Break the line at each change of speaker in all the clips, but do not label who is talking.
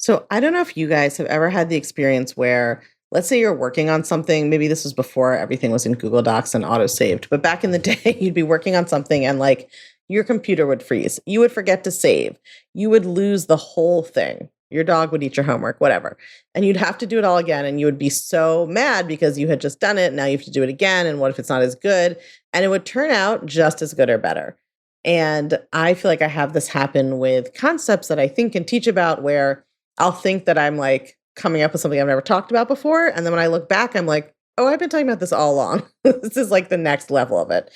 So I don't know if you guys have ever had the experience where, let's say you're working on something, maybe this was before everything was in Google Docs and auto-saved, but back in the day, you'd be working on something and like your computer would freeze. You would forget to save. You would lose the whole thing. Your dog would eat your homework, whatever. And you'd have to do it all again. And you would be so mad because you had just done it. Now you have to do it again. And what if it's not as good? And it would turn out just as good or better. And I feel like I have this happen with concepts that I think and teach about where I'll think that I'm like coming up with something I've never talked about before. And then when I look back, I'm like, oh, I've been talking about this all along. This is like the next level of it.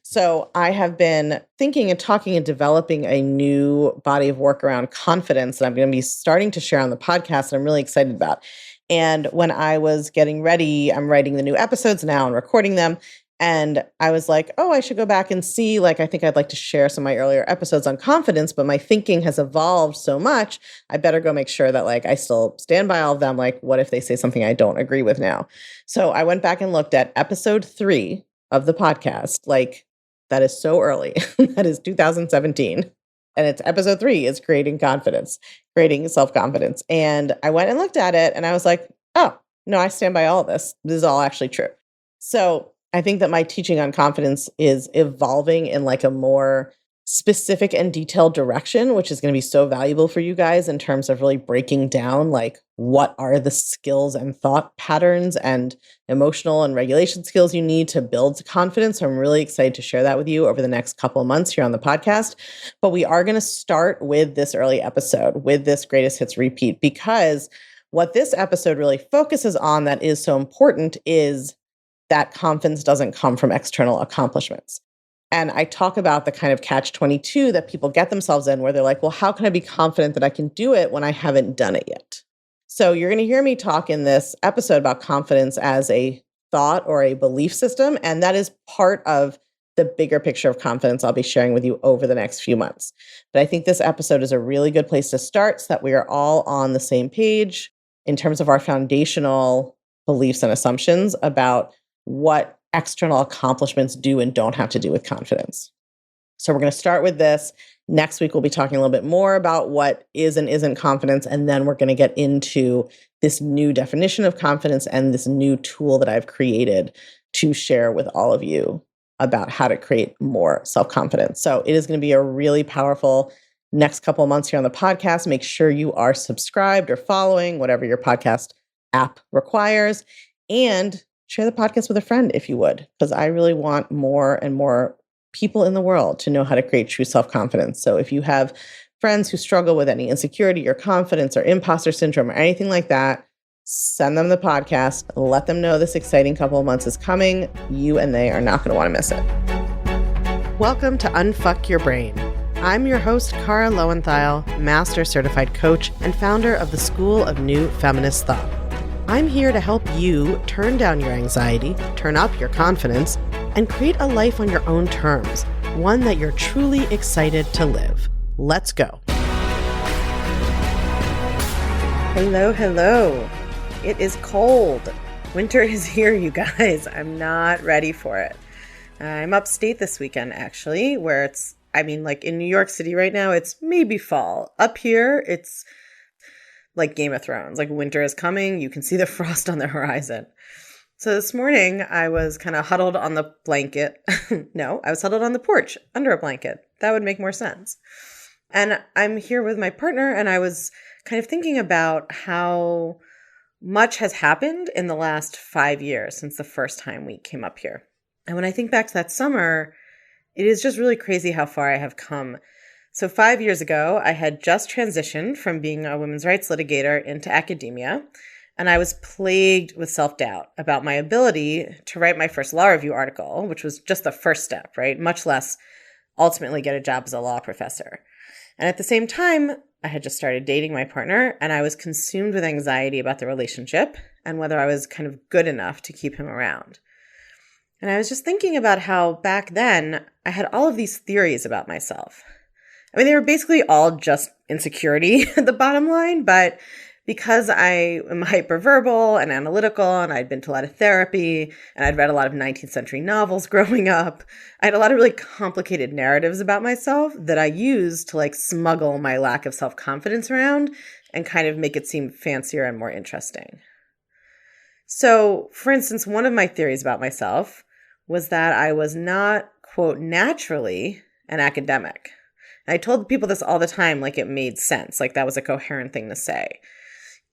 So I have been thinking and talking and developing a new body of work around confidence that I'm going to be starting to share on the podcast that I'm really excited about. And when I was getting ready, I'm writing the new episodes now and recording them. And I was like, oh, I should go back and see, like, I think I'd like to share some of my earlier episodes on confidence, but my thinking has evolved so much. I better go make sure that like I still stand by all of them. Like, what if they say something I don't agree with now? So I went back and looked at episode 3 of the podcast. Like, that is so early. That is 2017. And it's episode 3 is creating confidence, creating self-confidence. And I went and looked at it and I was like, oh, no, I stand by all of this. This is all actually true. So I think that my teaching on confidence is evolving in like a more specific and detailed direction, which is going to be so valuable for you guys in terms of really breaking down like what are the skills and thought patterns and emotional and regulation skills you need to build confidence. So I'm really excited to share that with you over the next couple of months here on the podcast. But we are going to start with this early episode, with this greatest hits repeat, because what this episode really focuses on that is so important is that confidence doesn't come from external accomplishments. And I talk about the kind of catch-22 that people get themselves in where they're like, well, how can I be confident that I can do it when I haven't done it yet? So you're going to hear me talk in this episode about confidence as a thought or a belief system. And that is part of the bigger picture of confidence I'll be sharing with you over the next few months. But I think this episode is a really good place to start so that we are all on the same page in terms of our foundational beliefs and assumptions about what external accomplishments do and don't have to do with confidence. So we're going to start with this. Next week, we'll be talking a little bit more about what is and isn't confidence. And then we're going to get into this new definition of confidence and this new tool that I've created to share with all of you about how to create more self-confidence. So it is going to be a really powerful next couple of months here on the podcast. Make sure you are subscribed or following whatever your podcast app requires. And share the podcast with a friend if you would, because I really want more and more people in the world to know how to create true self-confidence. So if you have friends who struggle with any insecurity or confidence or imposter syndrome or anything like that, send them the podcast. Let them know this exciting couple of months is coming. You and they are not going to want to miss it. Welcome to Unfuck Your Brain. I'm your host, Cara Loewentheil, Master Certified Coach and founder of the School of New Feminist Thought. I'm here to help you turn down your anxiety, turn up your confidence, and create a life on your own terms, one that you're truly excited to live. Let's go. Hello, hello. It is cold. Winter is here, you guys. I'm not ready for it. I'm upstate this weekend, actually, where it's, like in New York City right now, it's maybe fall. Up here, it's like Game of Thrones, like winter is coming. You can see the frost on the horizon. So this morning I was kind of huddled on the blanket. No, I was huddled on the porch under a blanket. That would make more sense. And I'm here with my partner and I was kind of thinking about how much has happened in the last 5 years since the first time we came up here. And when I think back to that summer, it is just really crazy how far I have come. So 5 years ago, I had just transitioned from being a women's rights litigator into academia, and I was plagued with self-doubt about my ability to write my first law review article, which was just the first step, right? Much less ultimately get a job as a law professor. And at the same time, I had just started dating my partner, and I was consumed with anxiety about the relationship and whether I was kind of good enough to keep him around. And I was just thinking about how back then I had all of these theories about myself. They were basically all just insecurity at the bottom line, but Because I am hyperverbal and analytical, and I'd been to a lot of therapy, and I'd read a lot of 19th century novels growing up, I had a lot of really complicated narratives about myself that I used to smuggle my lack of self-confidence around and kind of make it seem fancier and more interesting. So, for instance, one of my theories about myself was that I was not, quote, naturally an academic. And I told people this all the time, like it made sense, like that was a coherent thing to say.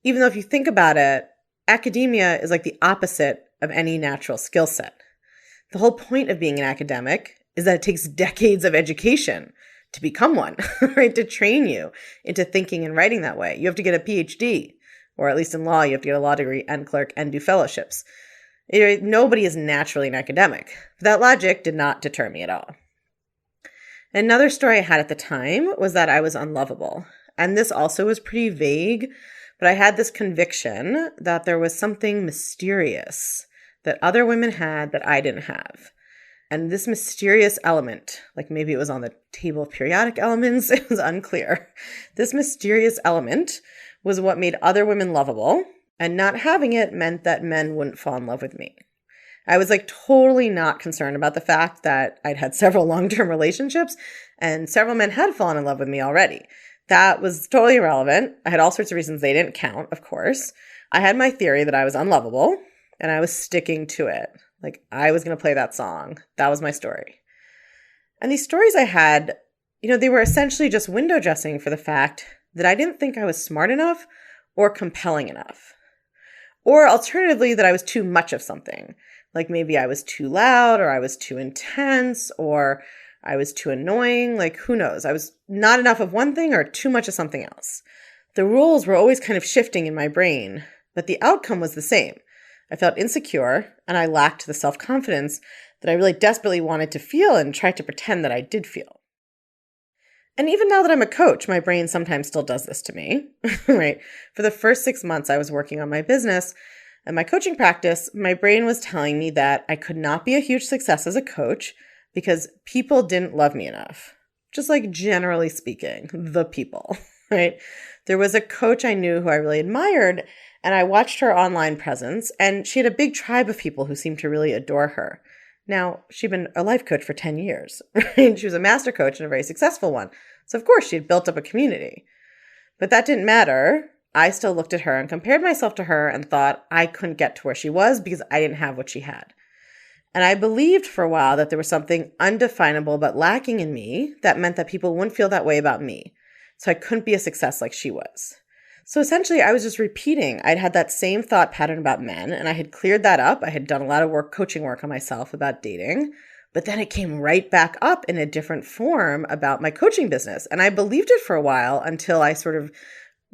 Even though if you think about it, academia is like the opposite of any natural skill set. The whole point of being an academic is that it takes decades of education to become one, right? To train you into thinking and writing that way. You have to get a PhD, or at least in law, you have to get a law degree and clerk and do fellowships. Nobody is naturally an academic. That logic did not deter me at all. Another story I had at the time was that I was unlovable. And this also was pretty vague, but I had this conviction that there was something mysterious that other women had that I didn't have. And this mysterious element, like maybe it was on the table of periodic elements, it was unclear. This mysterious element was what made other women lovable, and not having it meant that men wouldn't fall in love with me. I was totally not concerned about the fact that I'd had several long-term relationships and several men had fallen in love with me already. That was totally irrelevant. I had all sorts of reasons they didn't count, of course. I had my theory that I was unlovable, and I was sticking to it. I was going to play that song. That was my story. And these stories I had, they were essentially just window dressing for the fact that I didn't think I was smart enough or compelling enough. Or alternatively, that I was too much of something. Maybe I was too loud, or I was too intense, or I was too annoying. Who knows? I was not enough of one thing or too much of something else. The rules were always kind of shifting in my brain, but the outcome was the same. I felt insecure, and I lacked the self-confidence that I really desperately wanted to feel and tried to pretend that I did feel. And even now that I'm a coach, my brain sometimes still does this to me, right? For the first 6 months I was working on my business and my coaching practice, my brain was telling me that I could not be a huge success as a coach because people didn't love me enough. Just generally speaking, the people, right? There was a coach I knew who I really admired, and I watched her online presence, and she had a big tribe of people who seemed to really adore her. Now, she'd been a life coach for 10 years, right? She was a master coach and a very successful one. So of course she had built up a community. But that didn't matter. I still looked at her and compared myself to her and thought I couldn't get to where she was because I didn't have what she had. And I believed for a while that there was something undefinable but lacking in me that meant that people wouldn't feel that way about me. So I couldn't be a success like she was. So essentially, I was just repeating. I'd had that same thought pattern about men, and I had cleared that up. I had done a lot of coaching work on myself about dating, but then it came right back up in a different form about my coaching business. And I believed it for a while until I sort of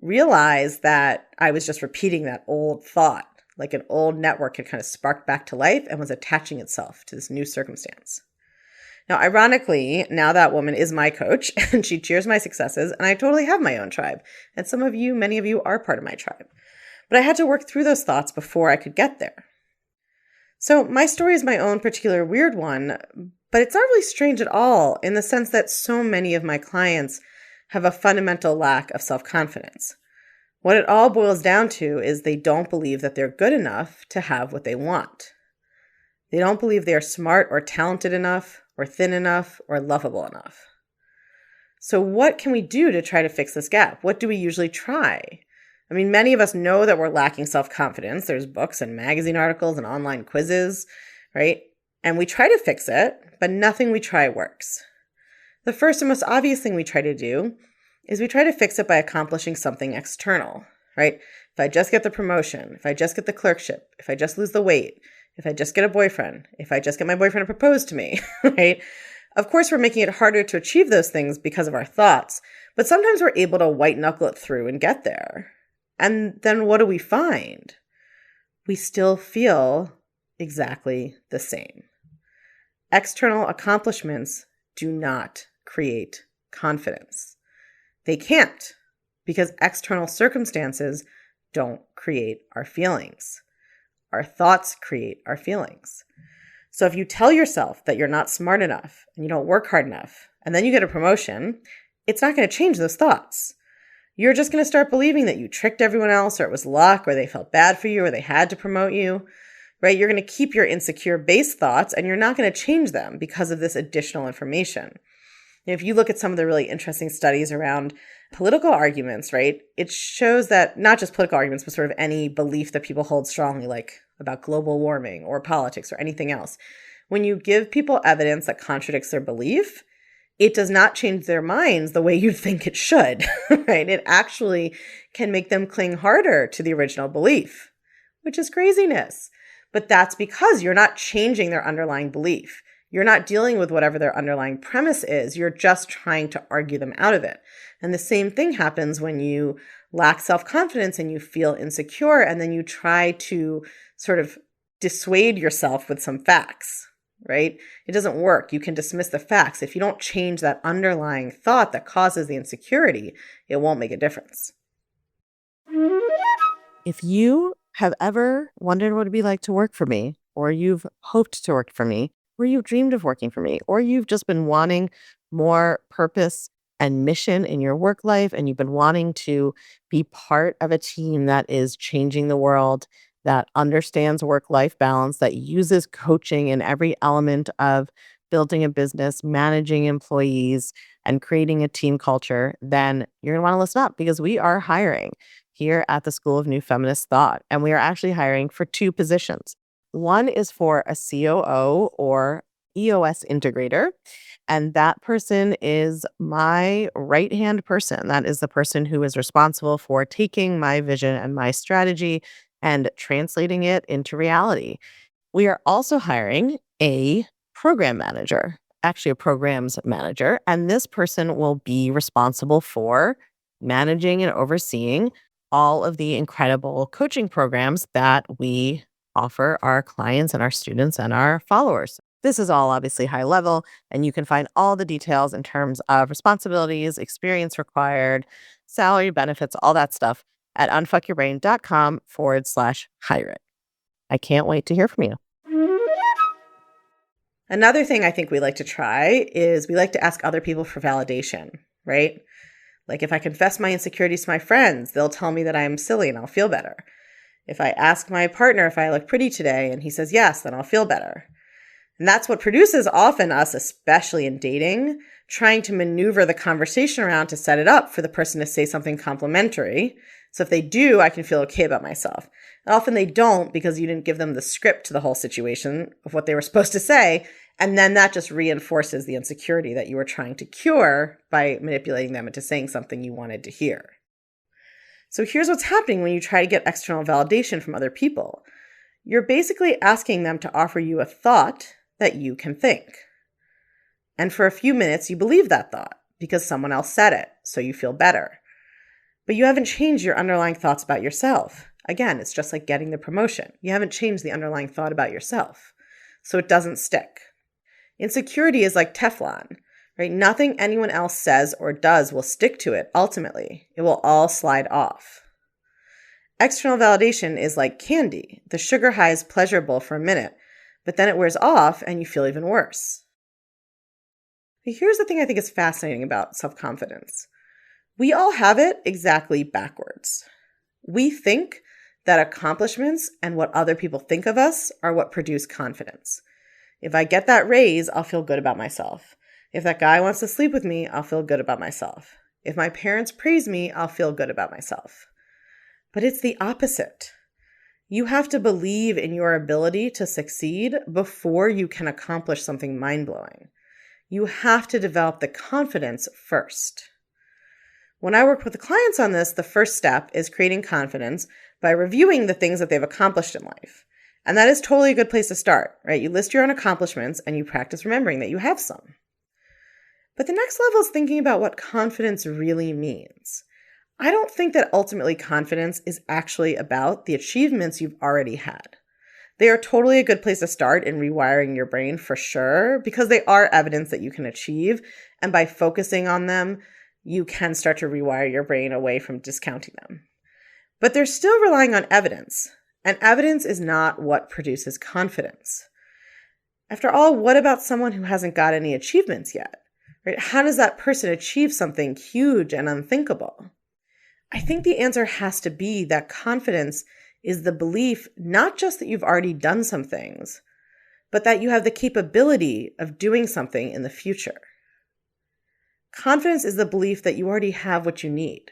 realized that I was just repeating that old thought, like an old network had kind of sparked back to life and was attaching itself to this new circumstance. Now, ironically, now that woman is my coach and she cheers my successes, and I totally have my own tribe. And many of you are part of my tribe. But I had to work through those thoughts before I could get there. So my story is my own particular weird one, but it's not really strange at all in the sense that so many of my clients have a fundamental lack of self-confidence. What it all boils down to is they don't believe that they're good enough to have what they want. They don't believe they are smart or talented enough, or thin enough, or lovable enough. So what can we do to try to fix this gap? What do we usually try? I mean, many of us know that we're lacking self-confidence. There's books and magazine articles and online quizzes, right? And we try to fix it, but nothing we try works. The first and most obvious thing we try to do is we try to fix it by accomplishing something external, right? If I just get the promotion, if I just get the clerkship, if I just lose the weight, if I just get a boyfriend, if I just get my boyfriend to propose to me, right? Of course, we're making it harder to achieve those things because of our thoughts, but sometimes we're able to white knuckle it through and get there. And then what do we find? We still feel exactly the same. External accomplishments do not create confidence. They can't, because external circumstances don't create our feelings. Our thoughts create our feelings. So if you tell yourself that you're not smart enough and you don't work hard enough, and then you get a promotion, it's not going to change those thoughts. You're just going to start believing that you tricked everyone else, or it was luck, or they felt bad for you, or they had to promote you, right? You're going to keep your insecure base thoughts and you're not going to change them because of this additional information. If you look at some of the really interesting studies around political arguments, right, it shows that not just political arguments, but sort of any belief that people hold strongly, like about global warming or politics or anything else. When you give people evidence that contradicts their belief, it does not change their minds the way you think it should, right? It actually can make them cling harder to the original belief, which is craziness. But that's because you're not changing their underlying belief. You're not dealing with whatever their underlying premise is. You're just trying to argue them out of it. And the same thing happens when you lack self-confidence and you feel insecure, and then you try to sort of dissuade yourself with some facts, right? It doesn't work. You can dismiss the facts. If you don't change that underlying thought that causes the insecurity, it won't make a difference. If you have ever wondered what it'd be like to work for me, or you've hoped to work for me, or you've dreamed of working for me, or you've just been wanting more purpose and mission in your work life, and you've been wanting to be part of a team that is changing the world, that understands work-life balance, that uses coaching in every element of building a business, managing employees, and creating a team culture, then you're going to want to listen up, because we are hiring here at the School of New Feminist Thought. And we are actually hiring for 2 positions. One is for a COO or EOS integrator. And that person is my right-hand person. That is the person who is responsible for taking my vision and my strategy and translating it into reality. We are also hiring a program manager, actually a programs manager. And this person will be responsible for managing and overseeing all of the incredible coaching programs that we offer our clients and our students and our followers. This is all obviously high level, and you can find all the details in terms of responsibilities, experience required, salary, benefits, all that stuff at unfuckyourbrain.com/hire it. I can't wait to hear from you. Another thing I think we like to try is we like to ask other people for validation, right? Like if I confess my insecurities to my friends, they'll tell me that I'm silly and I'll feel better. If I ask my partner if I look pretty today and he says yes, then I'll feel better. And that's what produces often us, especially in dating, trying to maneuver the conversation around to set it up for the person to say something complimentary. So if they do, I can feel okay about myself. And often they don't, because you didn't give them the script to the whole situation of what they were supposed to say. And then that just reinforces the insecurity that you were trying to cure by manipulating them into saying something you wanted to hear. So here's what's happening when you try to get external validation from other people. You're basically asking them to offer you a thought that you can think. And for a few minutes, you believe that thought because someone else said it, so you feel better. But you haven't changed your underlying thoughts about yourself. Again, it's just like getting the promotion. You haven't changed the underlying thought about yourself, so it doesn't stick. Insecurity is like Teflon, right? Nothing anyone else says or does will stick to it ultimately. It will all slide off. External validation is like candy. The sugar high is pleasurable for a minute, but then it wears off and you feel even worse. But here's the thing I think is fascinating about self-confidence. We all have it exactly backwards. We think that accomplishments and what other people think of us are what produce confidence. If I get that raise, I'll feel good about myself. If that guy wants to sleep with me, I'll feel good about myself. If my parents praise me, I'll feel good about myself. But it's the opposite. You have to believe in your ability to succeed before you can accomplish something mind-blowing. You have to develop the confidence first. When I work with the clients on this, the first step is creating confidence by reviewing the things that they've accomplished in life. And that is totally a good place to start, right? You list your own accomplishments and you practice remembering that you have some. But the next level is thinking about what confidence really means. I don't think that ultimately confidence is actually about the achievements you've already had. They are totally a good place to start in rewiring your brain for sure, because they are evidence that you can achieve. And by focusing on them, you can start to rewire your brain away from discounting them. But they're still relying on evidence. And evidence is not what produces confidence. After all, what about someone who hasn't got any achievements yet? Right? How does that person achieve something huge and unthinkable? I think the answer has to be that confidence is the belief not just that you've already done some things, but that you have the capability of doing something in the future. Confidence is the belief that you already have what you need.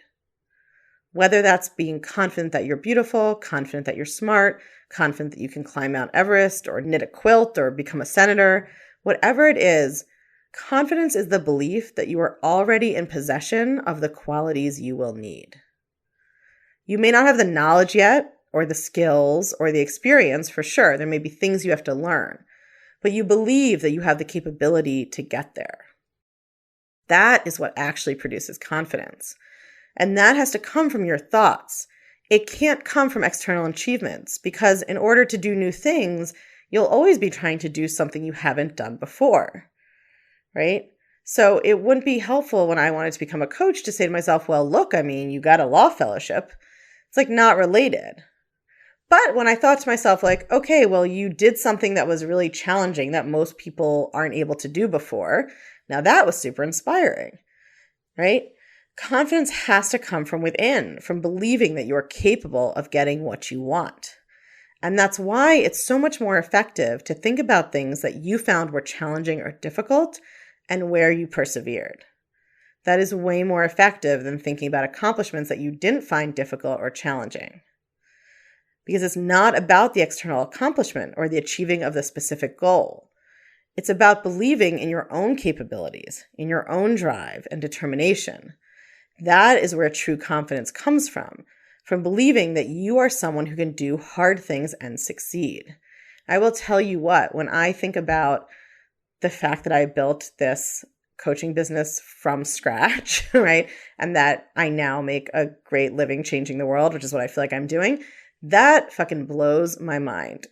Whether that's being confident that you're beautiful, confident that you're smart, confident that you can climb Mount Everest or knit a quilt or become a senator, whatever it is, confidence is the belief that you are already in possession of the qualities you will need. You may not have the knowledge yet, or the skills, or the experience for sure. There may be things you have to learn, but you believe that you have the capability to get there. That is what actually produces confidence. And that has to come from your thoughts. It can't come from external achievements, because in order to do new things, you'll always be trying to do something you haven't done before, right? So it wouldn't be helpful when I wanted to become a coach to say to myself, well, look, you got a law fellowship. It's like not related. But when I thought to myself, like, okay, well, you did something that was really challenging that most people aren't able to do before. Now that was super inspiring, right? Confidence has to come from within, from believing that you're capable of getting what you want. And that's why it's so much more effective to think about things that you found were challenging or difficult and where you persevered. That is way more effective than thinking about accomplishments that you didn't find difficult or challenging. Because it's not about the external accomplishment or the achieving of the specific goal. It's about believing in your own capabilities, in your own drive and determination. That is where true confidence comes from believing that you are someone who can do hard things and succeed. I will tell you what, when I think about the fact that I built this coaching business from scratch, right? And that I now make a great living changing the world, which is what I feel like I'm doing. That fucking blows my mind.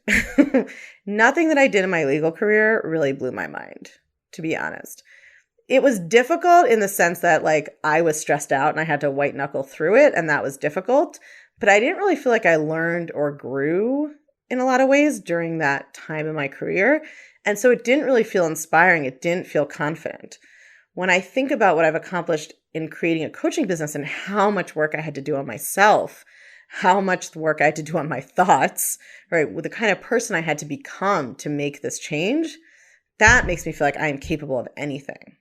Nothing that I did in my legal career really blew my mind, to be honest. It was difficult in the sense that I was stressed out and I had to white knuckle through it, and that was difficult. But I didn't really feel like I learned or grew in a lot of ways during that time in my career. And so it didn't really feel inspiring. It didn't feel confident. When I think about what I've accomplished in creating a coaching business and how much work I had to do on myself, how much work I had to do on my thoughts, right? With the kind of person I had to become to make this change, that makes me feel like I am capable of anything,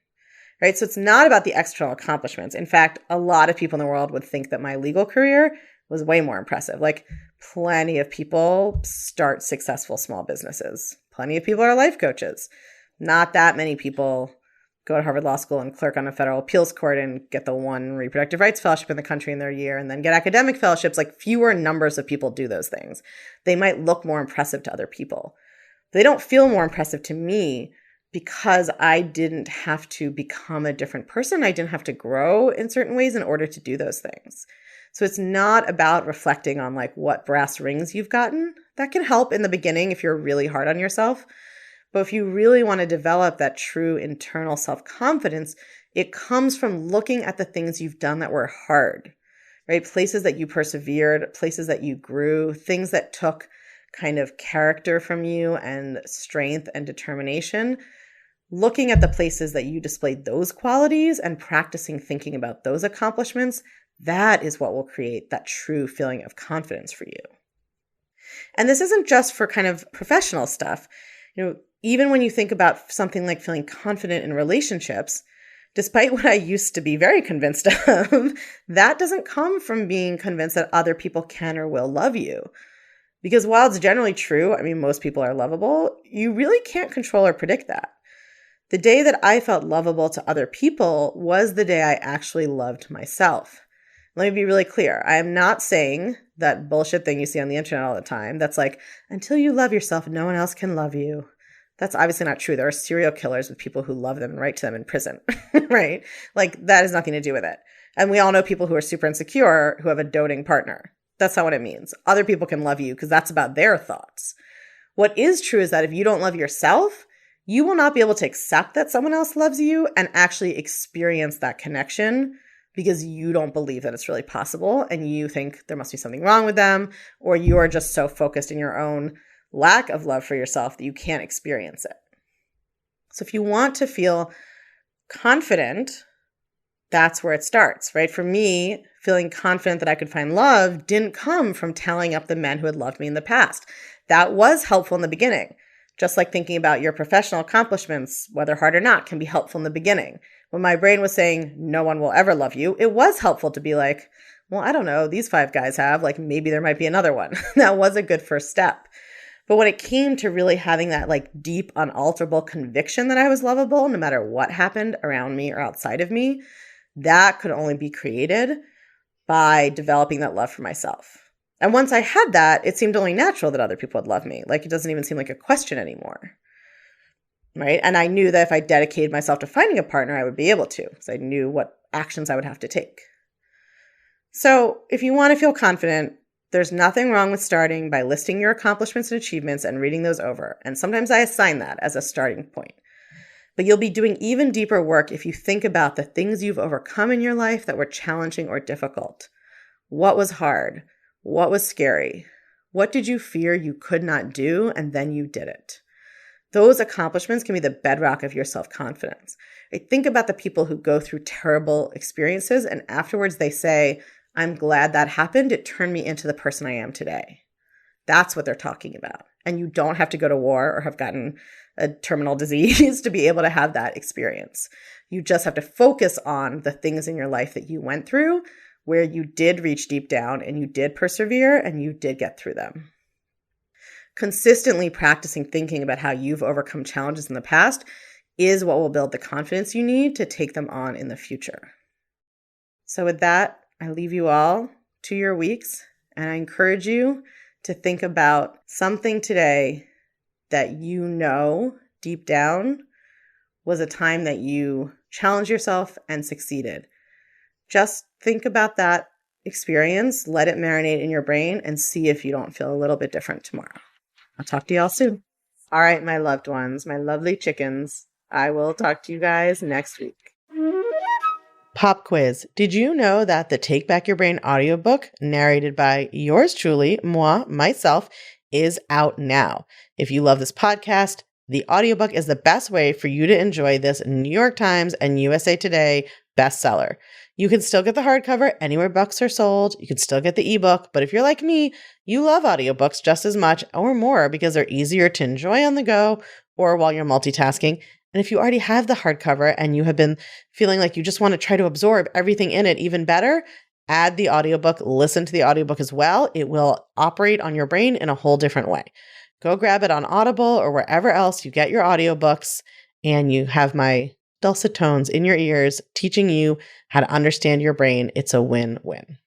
right? So it's not about the external accomplishments. In fact, a lot of people in the world would think that my legal career was way more impressive. Plenty of people start successful small businesses. Plenty of people are life coaches. Not that many people go to Harvard Law School and clerk on a federal appeals court and get the one reproductive rights fellowship in the country in their year and then get academic fellowships. Fewer numbers of people do those things. They might look more impressive to other people. They don't feel more impressive to me because I didn't have to become a different person. I didn't have to grow in certain ways in order to do those things. So it's not about reflecting on what brass rings you've gotten. That can help in the beginning if you're really hard on yourself. But if you really want to develop that true internal self-confidence, it comes from looking at the things you've done that were hard, right? Places that you persevered, places that you grew, things that took kind of character from you and strength and determination. Looking at the places that you displayed those qualities and practicing thinking about those accomplishments, that is what will create that true feeling of confidence for you. And this isn't just for kind of professional stuff. Even when you think about something like feeling confident in relationships, despite what I used to be very convinced of, that doesn't come from being convinced that other people can or will love you. Because while it's generally true, most people are lovable, you really can't control or predict that. The day that I felt lovable to other people was the day I actually loved myself. Let me be really clear. I am not saying that bullshit thing you see on the internet all the time. That's until you love yourself, no one else can love you. That's obviously not true. There are serial killers with people who love them and write to them in prison, right? That has nothing to do with it. And we all know people who are super insecure who have a doting partner. That's not what it means. Other people can love you because that's about their thoughts. What is true is that if you don't love yourself, you will not be able to accept that someone else loves you and actually experience that connection because you don't believe that it's really possible and you think there must be something wrong with them, or you are just so focused in your own lack of love for yourself that you can't experience it. So if you want to feel confident, that's where it starts, right? For me, feeling confident that I could find love didn't come from tallying up the men who had loved me in the past. That was helpful in the beginning. Just like thinking about your professional accomplishments, whether hard or not, can be helpful in the beginning. When my brain was saying, no one will ever love you, it was helpful to be like, well, I don't know, these 5 guys have, like maybe there might be another one. That was a good first step. But when it came to really having that like deep, unalterable conviction that I was lovable, no matter what happened around me or outside of me, that could only be created by developing that love for myself. And once I had that, it seemed only natural that other people would love me. Like it doesn't even seem like a question anymore. Right? And I knew that if I dedicated myself to finding a partner, I would be able to, because I knew what actions I would have to take. So if you want to feel confident, there's nothing wrong with starting by listing your accomplishments and achievements and reading those over. And sometimes I assign that as a starting point. But you'll be doing even deeper work if you think about the things you've overcome in your life that were challenging or difficult. What was hard? What was scary? What did you fear you could not do and then you did it? Those accomplishments can be the bedrock of your self-confidence. Think about the people who go through terrible experiences and afterwards they say, I'm glad that happened. It turned me into the person I am today. That's what they're talking about. And you don't have to go to war or have gotten a terminal disease to be able to have that experience. You just have to focus on the things in your life that you went through where you did reach deep down and you did persevere and you did get through them. Consistently practicing thinking about how you've overcome challenges in the past is what will build the confidence you need to take them on in the future. So with that, I leave you all to your weeks, and I encourage you to think about something today that you know deep down was a time that you challenged yourself and succeeded. Just think about that experience, let it marinate in your brain, and see if you don't feel a little bit different tomorrow. I'll talk to y'all soon. All right, my loved ones, my lovely chickens, I will talk to you guys next week. Pop quiz. Did you know that the Take Back Your Brain audiobook, narrated by yours truly, myself, is out now? If you love this podcast, the audiobook is the best way for you to enjoy this New York Times and USA Today bestseller. You can still get the hardcover anywhere books are sold. You can still get the ebook, but if you're like me, you love audiobooks just as much or more because they're easier to enjoy on the go or while you're multitasking. And if you already have the hardcover and you have been feeling like you just want to try to absorb everything in it even better, add the audiobook, listen to the audiobook as well. It will operate on your brain in a whole different way. Go grab it on Audible or wherever else you get your audiobooks, and you have my dulcet tones in your ears teaching you how to understand your brain. It's a win-win.